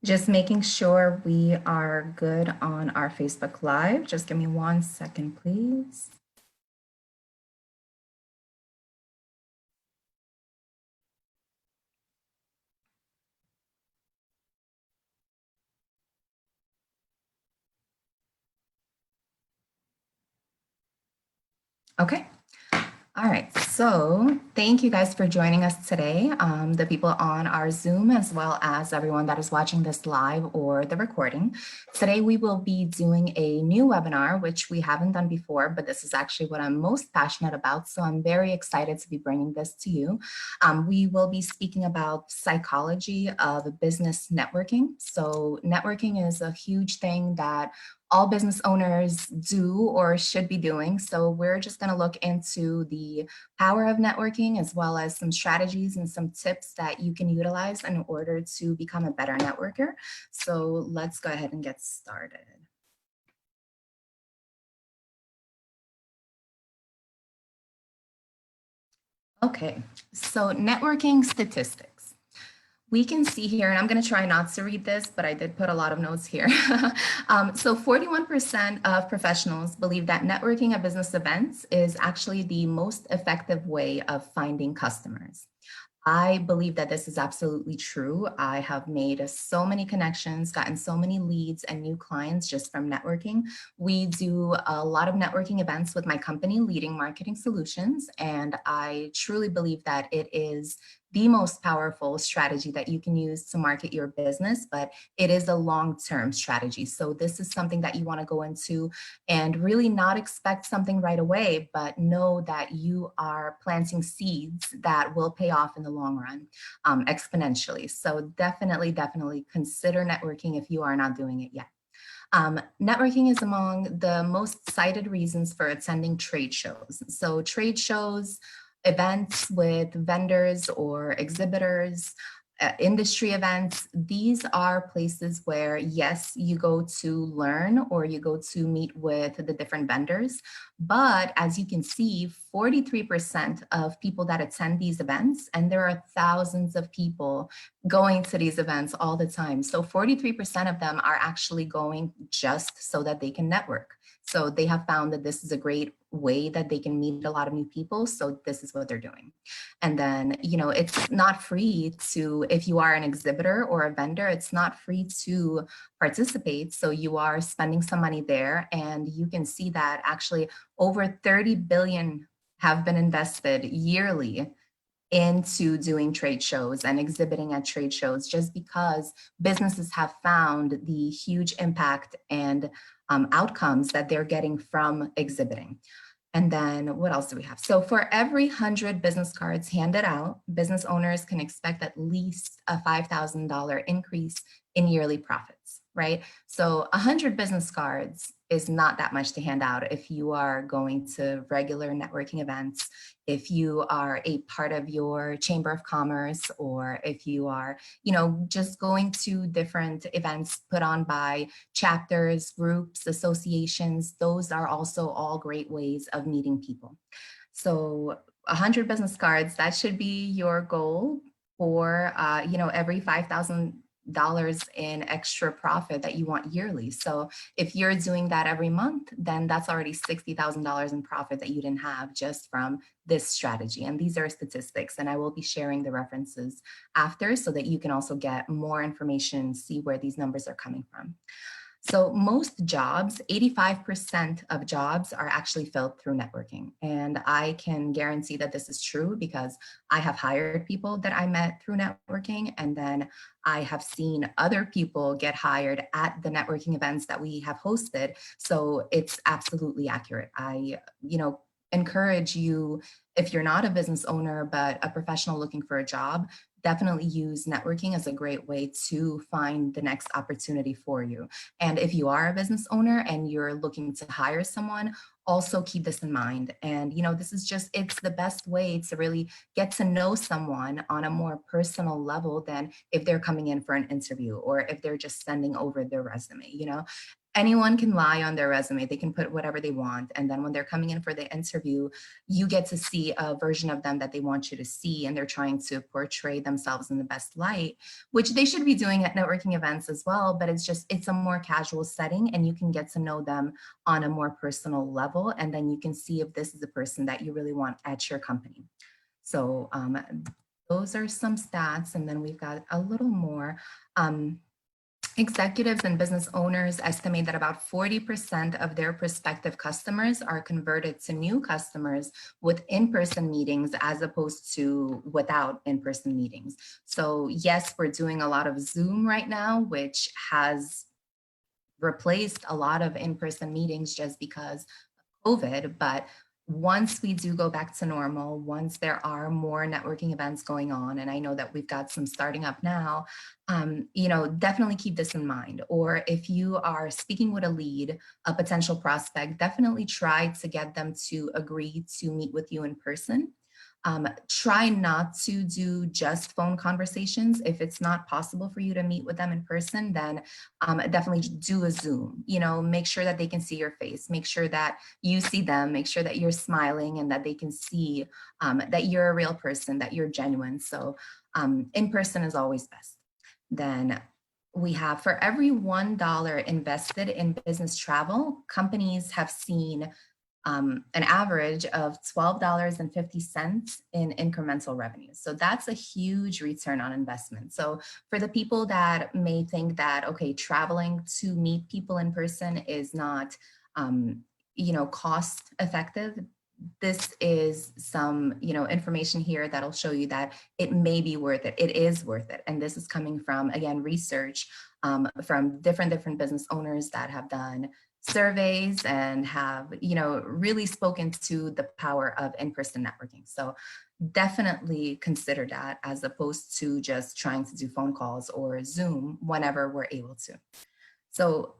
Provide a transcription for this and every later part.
Just making sure we are good on our Facebook Live. Just give me 1 second, please. Okay. All right, so thank you guys for joining us today, the people on our Zoom, as well as everyone that is watching this live or the recording. Today, we will be doing a new webinar, which we haven't done before, but this is actually what I'm most passionate about, so I'm very excited to be bringing this to you. We will be speaking about psychology of business networking. So networking is a huge thing that all business owners do or should be doing. So we're just going to look into the power of networking, as well as some strategies and some tips that you can utilize in order to become a better networker. So let's go ahead and get started. Okay, so networking statistics. We can see here, and I'm going to try not to read this, but I did put a lot of notes here. So 41% of professionals believe that networking at business events is actually the most effective way of finding customers. I believe that this is absolutely true. I have made so many connections, gotten so many leads and new clients just from networking. We do a lot of networking events with my company, Leading Marketing Solutions, and I truly believe that it is the most powerful strategy that you can use to market your business, but it is a long-term strategy. So this is something that you want to go into and really not expect something right away, but know that you are planting seeds that will pay off in the long run exponentially. So definitely consider networking if you are not doing it yet. Networking is among the most cited reasons for attending trade shows. So trade shows, events with vendors or exhibitors, industry events, these are places where, yes, you go to learn or you go to meet with the different vendors. But as you can see, 43% of people that attend these events, and there are thousands of people going to these events all the time. So 43% of them are actually going just so that they can network. So they have found that this is a great way that they can meet a lot of new people. So this is what they're doing. And then, it's not free to, if you are an exhibitor or a vendor, it's not free to participate. So you are spending some money there, and you can see that actually over 30 billion have been invested yearly into doing trade shows and exhibiting at trade shows, just because businesses have found the huge impact and outcomes that they're getting from exhibiting. And then what else do we have? So for every 100 business cards handed out, business owners can expect at least a $5,000 increase in yearly profits, right? So 100 business cards is not that much to hand out if you are going to regular networking events, if you are a part of your chamber of commerce, or if you are, just going to different events put on by chapters, groups, associations. Those are also all great ways of meeting people. So 100 business cards, that should be your goal for, every $5,000 in extra profit that you want yearly. So if you're doing that every month, then that's already $60,000 in profit that you didn't have just from this strategy. And these are statistics, and I will be sharing the references after so that you can also get more information, see where these numbers are coming from. So most jobs, 85% of jobs are actually filled through networking. And I can guarantee that this is true because I have hired people that I met through networking. And then I have seen other people get hired at the networking events that we have hosted. So it's absolutely accurate. I, encourage you, if you're not a business owner, but a professional looking for a job, definitely use networking as a great way to find the next opportunity for you. And if you are a business owner and you're looking to hire someone, also keep this in mind. And, this is just, it's the best way to really get to know someone on a more personal level than if they're coming in for an interview or if they're just sending over their resume, anyone can lie on their resume. They can put whatever they want. And then when they're coming in for the interview, you get to see a version of them that they want you to see. And they're trying to portray themselves in the best light, which they should be doing at networking events as well. But it's a more casual setting, and you can get to know them on a more personal level. And then you can see if this is a person that you really want at your company. So those are some stats. And then we've got a little more. Executives and business owners estimate that about 40% of their prospective customers are converted to new customers with in-person meetings as opposed to without in-person meetings. So yes, we're doing a lot of Zoom right now, which has replaced a lot of in-person meetings just because of COVID. But once we do go back to normal, once there are more networking events going on, and I know that we've got some starting up now, definitely keep this in mind. Or if you are speaking with a lead, a potential prospect, definitely try to get them to agree to meet with you in person. Try not to do just phone conversations. If it's not possible for you to meet with them in person, then definitely do a Zoom. Make sure that they can see your face, make sure that you see them, make sure that you're smiling and that they can see that you're a real person, that you're genuine. So in person is always best. Then we have, for every $1 invested in business travel, companies have seen an average of $12.50 in incremental revenue. So that's a huge return on investment. So for the people that may think that, okay, traveling to meet people in person is not, cost effective, this is some, information here that'll show you that it may be worth it. It is worth it. And this is coming from, again, research from different business owners that have done surveys and have, really spoken to the power of in-person networking. So definitely consider that as opposed to just trying to do phone calls or Zoom whenever we're able to. So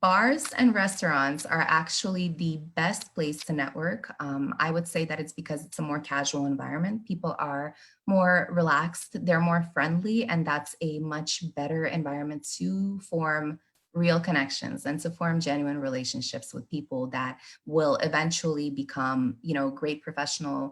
bars and restaurants are actually the best place to network. I would say that it's because it's a more casual environment. People are more relaxed, they're more friendly, and that's a much better environment to form real connections and to form genuine relationships with people that will eventually become, great professional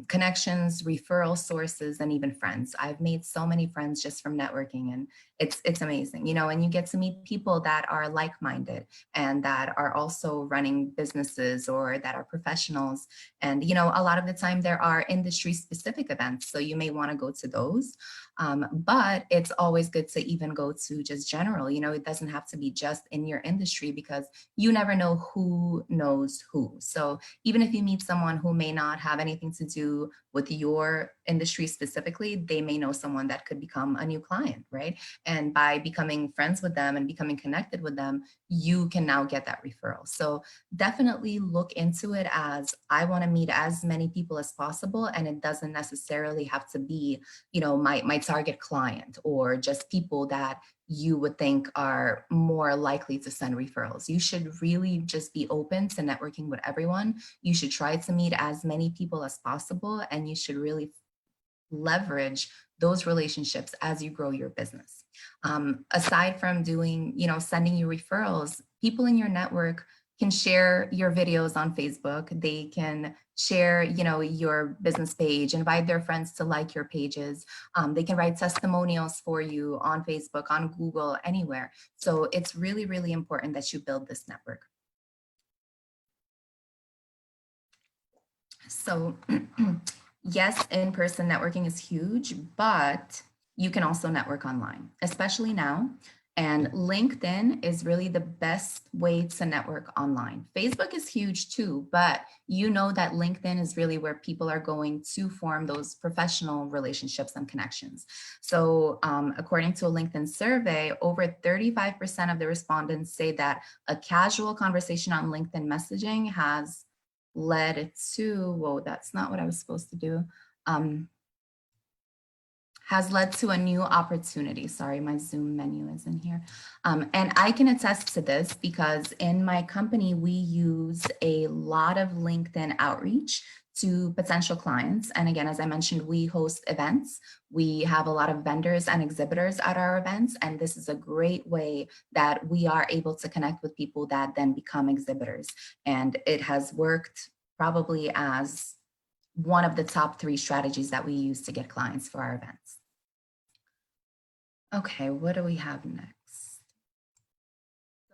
connections, referral sources, and even friends. I've made so many friends just from networking, and it's amazing, and you get to meet people that are like-minded and that are also running businesses or that are professionals. And, a lot of the time there are industry-specific events, so you may want to go to those. But it's always good to even go to just general, it doesn't have to be just in your industry because you never know who knows who. So even if you meet someone who may not have anything to do with your industry specifically, they may know someone that could become a new client, right? And by becoming friends with them and becoming connected with them, you can now get that referral. So definitely look into it as I want to meet as many people as possible. And it doesn't necessarily have to be, my target client or just people that you would think are more likely to send referrals. You should really just be open to networking with everyone. You should try to meet as many people as possible, and you should really leverage those relationships as you grow your business. Aside from doing, sending you referrals, people in your network can share your videos on Facebook. They can share, your business page, invite their friends to like your pages. They can write testimonials for you on Facebook, on Google, anywhere. So it's really, really important that you build this network. So yes, in-person networking is huge, but you can also network online, especially now. And LinkedIn is really the best way to network online. Facebook is huge too, but you know that LinkedIn is really where people are going to form those professional relationships and connections. So according to a LinkedIn survey, over 35% of the respondents say that a casual conversation on LinkedIn messaging has led to, whoa, that's not what I was supposed to do. Has led to a new opportunity. Sorry, my Zoom menu is in here. And I can attest to this because in my company, we use a lot of LinkedIn outreach to potential clients. And again, as I mentioned, we host events. We have a lot of vendors and exhibitors at our events, and this is a great way that we are able to connect with people that then become exhibitors. And it has worked probably as one of the top 3 strategies that we use to get clients for our events. Okay, what do we have next?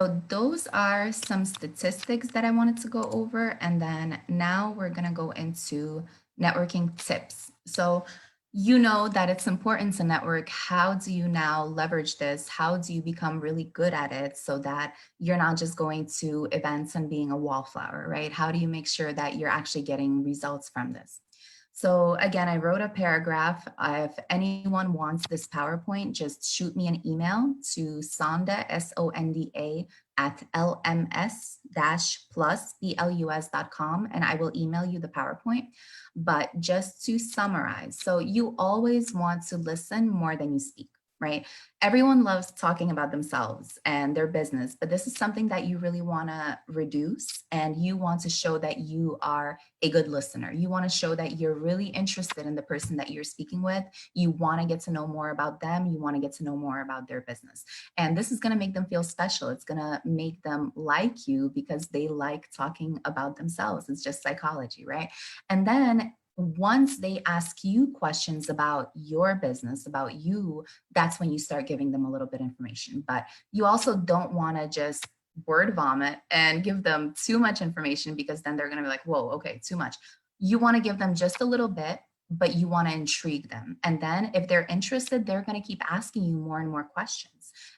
So those are some statistics that I wanted to go over. And then now we're going to go into networking tips. So you know that it's important to network. How do you now leverage this? How do you become really good at it so that you're not just going to events and being a wallflower, right? How do you make sure that you're actually getting results from this? So again, I wrote a paragraph. If anyone wants this PowerPoint, just shoot me an email to Sonda, SONDA, at lms-plus.com, and I will email you the PowerPoint. But just to summarize, so you always want to listen more than you speak, right? Everyone loves talking about themselves and their business, but this is something that you really want to reduce, and you want to show that you are a good listener. You want to show that you're really interested in the person that you're speaking with. You want to get to know more about them. You want to get to know more about their business. And this is going to make them feel special. It's going to make them like you because they like talking about themselves. It's just psychology, right? And then once they ask you questions about your business, about you, that's when you start giving them a little bit of information. But you also don't want to just word vomit and give them too much information, because then they're going to be like, whoa, okay, too much. You want to give them just a little bit, but you want to intrigue them. And then if they're interested, they're going to keep asking you more and more questions.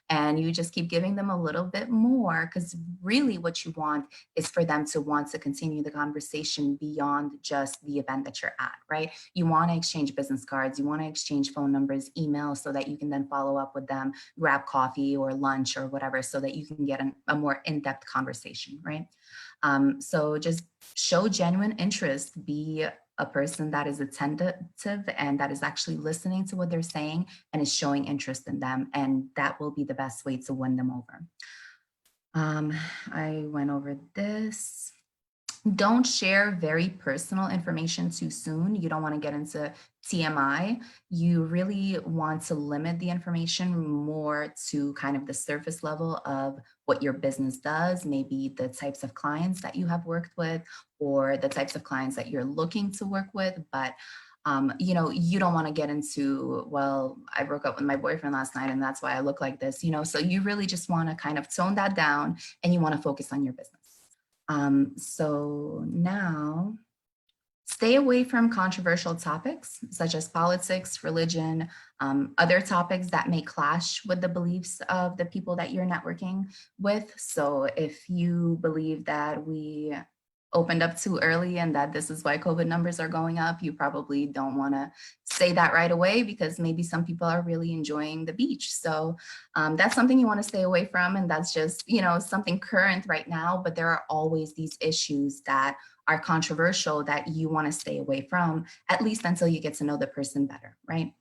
And you just keep giving them a little bit more, because really what you want is for them to want to continue the conversation beyond just the event that you're at, right? You want to exchange business cards, you want to exchange phone numbers, emails, so that you can then follow up with them, grab coffee or lunch or whatever, so that you can get a more in-depth conversation, right? So just show genuine interest, be a person that is attentive and that is actually listening to what they're saying and is showing interest in them. And that will be the best way to win them over. I went over this. Don't share very personal information too soon. You don't want to get into TMI. You really want to limit the information more to kind of the surface level of what your business does, maybe the types of clients that you have worked with, or the types of clients that you're looking to work with. But you know, you don't want to get into, well, I broke up with my boyfriend last night and that's why I look like this, you know. So you really just want to kind of tone that down, and you want to focus on your business. So now, stay away from controversial topics such as politics, religion, other topics that may clash with the beliefs of the people that you're networking with. So if you believe that we opened up too early and that this is why COVID numbers are going up, you probably don't want to say that right away, because maybe some people are really enjoying the beach. So that's something you want to stay away from. And that's just, you know, something current right now, but there are always these issues that are controversial that you want to stay away from, at least until you get to know the person better, right?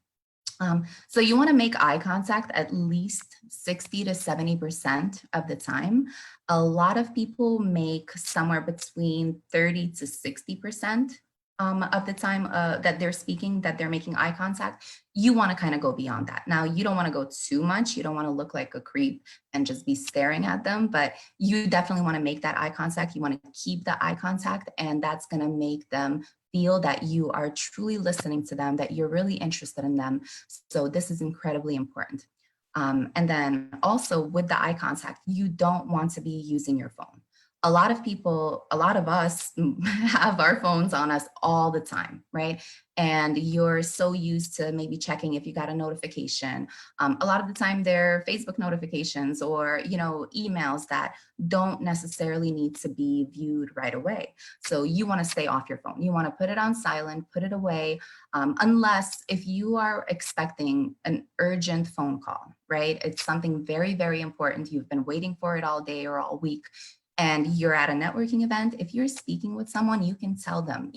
So you want to make eye contact at least 60 to 70% of the time. A lot of people make somewhere between 30 to 60% of the time that they're speaking, that they're making eye contact. You want to kind of go beyond that. Now, you don't want to go too much. You don't want to look like a creep and just be staring at them, but you definitely want to make that eye contact. You want to keep the eye contact, and that's going to make them feel that you are truly listening to them, that you're really interested in them. So this is incredibly important. And then also with the eye contact, you don't want to be using your phone. A lot of people, a lot of us have our phones on us all the time, right? And you're so used to maybe checking if you got a notification. A lot of the time they're Facebook notifications or, you know, emails that don't necessarily need to be viewed right away. So you want to stay off your phone. You want to put it on silent, put it away, unless if you are expecting an urgent phone call, right? It's something very, very important. You've been waiting for it all day or all week. and you're at a networking event, if you're speaking with someone, you can tell them,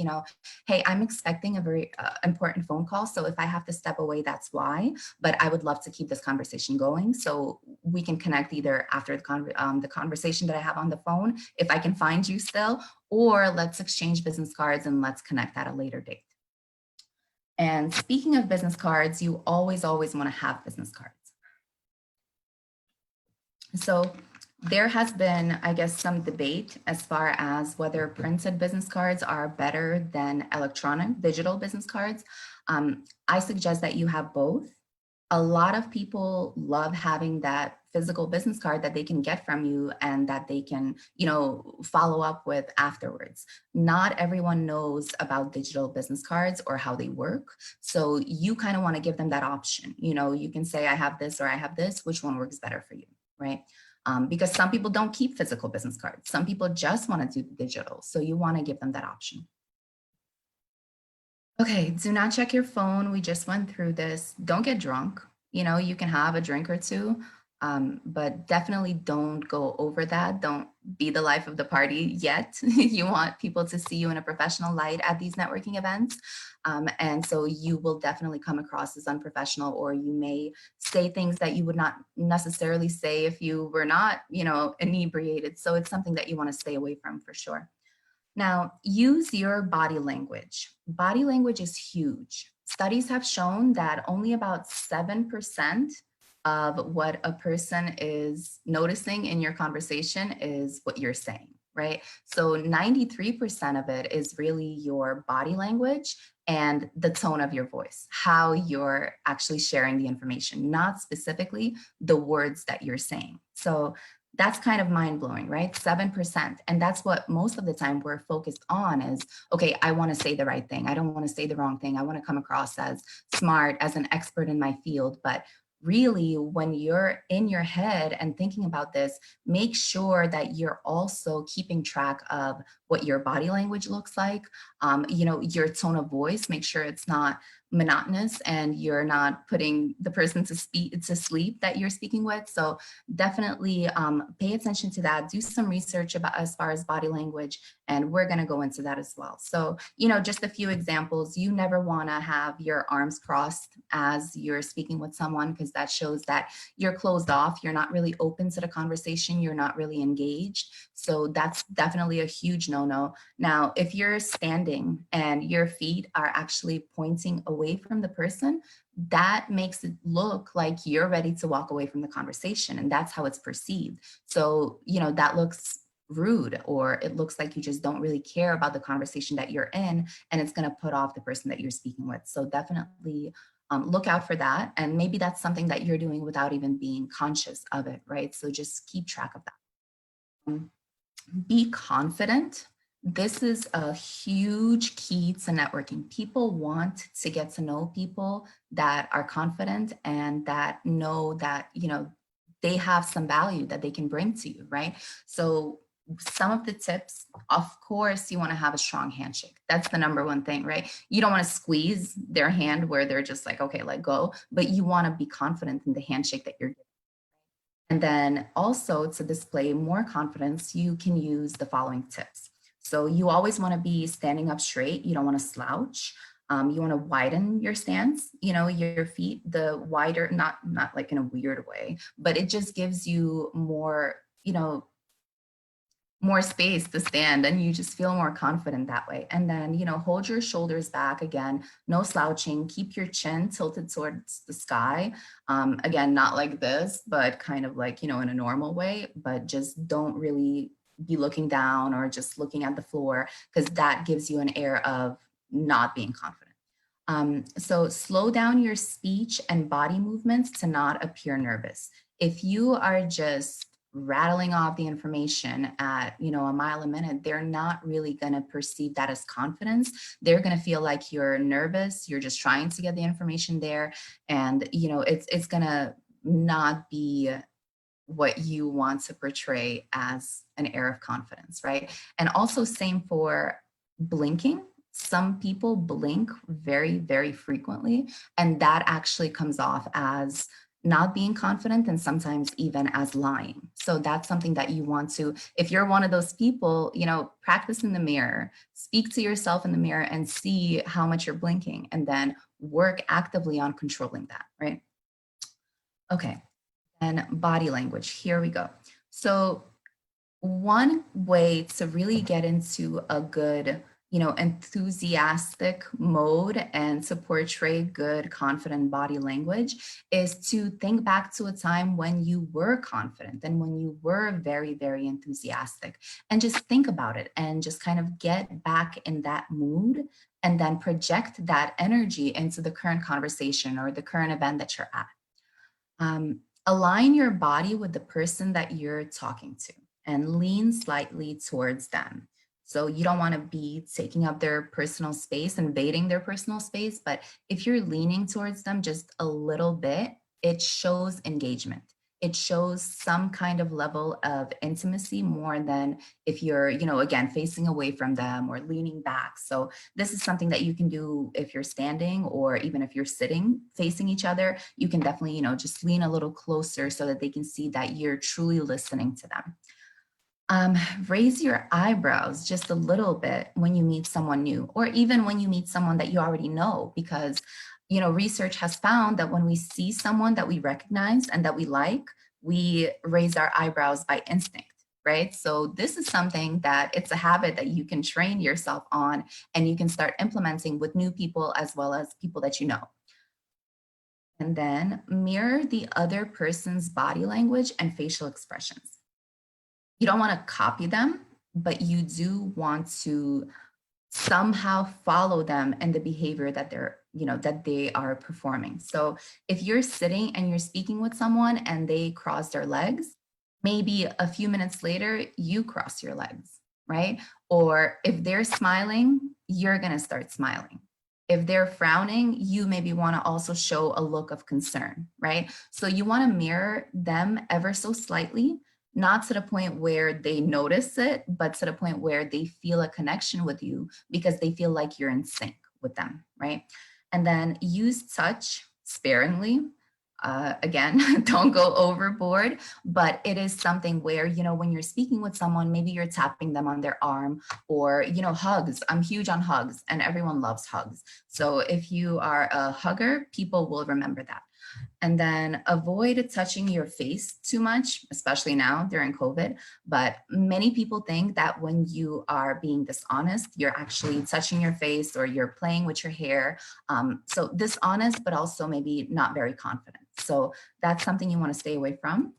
hey, I'm expecting a very important phone call. So if I have to step away, that's why. But I would love to keep this conversation going. So we can connect either after the conversation that I have on the phone, if I can find you still, or let's exchange business cards and let's connect at a later date. And speaking of business cards, you always want to have business cards. So there has been, I guess, some debate as far as whether printed business cards are better than electronic digital business cards. I suggest that you have both. A lot of people love having that physical business card that they can get from you and that they can, follow up with afterwards. Not everyone knows about digital business cards or how they work. So you kind of want to give them that option. You can say, I have this or I have this, which one works better for you, right? Because some people don't keep physical business cards. Some people just want to do digital. So you want to give them that option. Okay, do not check your phone. We just went through this. Don't get drunk. You can have a drink or two, but definitely don't go over that. Don't be the life of the party yet. You want people to see you in a professional light at these networking events. And so you will definitely come across as unprofessional, or you may say things that you would not necessarily say if you were not, inebriated. So it's something that you want to stay away from for sure. Now, use your body language. Body language is huge. Studies have shown that only about 7% of what a person is noticing in your conversation is what you're saying, right? So 93% of it is really your body language and the tone of your voice, how you're actually sharing the information, not specifically the words that you're saying. So that's kind of mind blowing, right? 7%. And that's what most of the time we're focused on is, okay, I want to say the right thing. I don't want to say the wrong thing. I want to come across as smart, as an expert in my field. But really, when you're in your head and thinking about this, make sure that you're also keeping track of what your body language looks like, your tone of voice. Make sure it's not monotonous and you're not putting the person to sleep that you're speaking with. So definitely pay attention to that. Do some research about as far as body language, and we're going to go into that as well. So, just a few examples. You never want to have your arms crossed as you're speaking with someone, because that shows that you're closed off. You're not really open to the conversation. You're not really engaged. So that's definitely a huge no-no. Now, if you're standing and your feet are actually pointing away from the person, that makes it look like you're ready to walk away from the conversation. And that's how it's perceived. So, that looks rude, or it looks like you just don't really care about the conversation that you're in, and it's going to put off the person that you're speaking with. So definitely look out for that. And maybe that's something that you're doing without even being conscious of it, right? So just keep track of that. Be confident. This is a huge key to networking. People want to get to know people that are confident and that know that, they have some value that they can bring to you, right? So some of the tips, of course, you want to have a strong handshake. That's the number one thing, right? You don't want to squeeze their hand where they're just like, okay, let go, but you want to be confident in the handshake that you're giving. And then also, to display more confidence, you can use the following tips. So you always want to be standing up straight. You don't want to slouch. You want to widen your stance, your feet, the wider, not like in a weird way, but it just gives you more, more space to stand, and you just feel more confident that way. And then, hold your shoulders back. Again, no slouching. Keep your chin tilted towards the sky. Again, not like this, but kind of like, in a normal way, but just don't really be looking down or just looking at the floor, because that gives you an air of not being confident. So slow down your speech and body movements to not appear nervous. If you are just rattling off the information at, a mile a minute, they're not really going to perceive that as confidence. They're going to feel like you're nervous. You're just trying to get the information there. And, it's going to not be what you want to portray as an air of confidence, right? And also same for blinking. Some people blink very, very frequently, and that actually comes off as not being confident, and sometimes even as lying. So that's something that you want to, if you're one of those people, practice in the mirror, speak to yourself in the mirror and see how much you're blinking, and then work actively on controlling that, right? Okay, and body language, here we go. So one way to really get into a good, enthusiastic mode and to portray good, confident body language is to think back to a time when you were confident and when you were very, very enthusiastic, and just think about it and just kind of get back in that mood and then project that energy into the current conversation or the current event that you're at. Align your body with the person that you're talking to and lean slightly towards them. So you don't want to be taking up their personal space, invading their personal space, but if you're leaning towards them just a little bit, it shows engagement. It shows some kind of level of intimacy more than if you're, again, facing away from them or leaning back. So this is something that you can do if you're standing or even if you're sitting facing each other. You can definitely, just lean a little closer so that they can see that you're truly listening to them. Raise your eyebrows just a little bit when you meet someone new, or even when you meet someone that you already know, because research has found that when we see someone that we recognize and that we like, we raise our eyebrows by instinct, right? So this is something that it's a habit that you can train yourself on and you can start implementing with new people as well as people that you know. And then mirror the other person's body language and facial expressions. You don't want to copy them, but you do want to somehow follow them and the behavior that that they are performing. So if you're sitting and you're speaking with someone and they cross their legs, maybe a few minutes later, you cross your legs, right? Or if they're smiling, you're going to start smiling. If they're frowning, you maybe want to also show a look of concern, right? So you want to mirror them ever so slightly, not to the point where they notice it, but to the point where they feel a connection with you because they feel like you're in sync with them, right? And then use touch sparingly. Again, don't go overboard, but it is something where, when you're speaking with someone, maybe you're tapping them on their arm, or, hugs. I'm huge on hugs and everyone loves hugs. So if you are a hugger, people will remember that. And then avoid touching your face too much, especially now during COVID. But many people think that when you are being dishonest, you're actually touching your face or you're playing with your hair. So dishonest, but also maybe not very confident. So that's something you want to stay away from.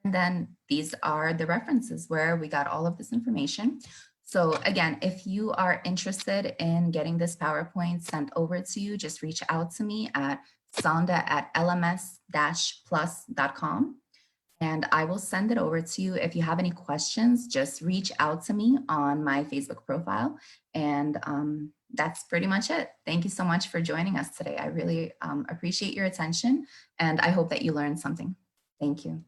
And then these are the references where we got all of this information. So again, if you are interested in getting this PowerPoint sent over to you, just reach out to me at sonda@lms-plus.com, and I will send it over to you. If you have any questions, just reach out to me on my Facebook profile. And that's pretty much it. Thank you so much for joining us today. I really appreciate your attention, and I hope that you learned something. Thank you.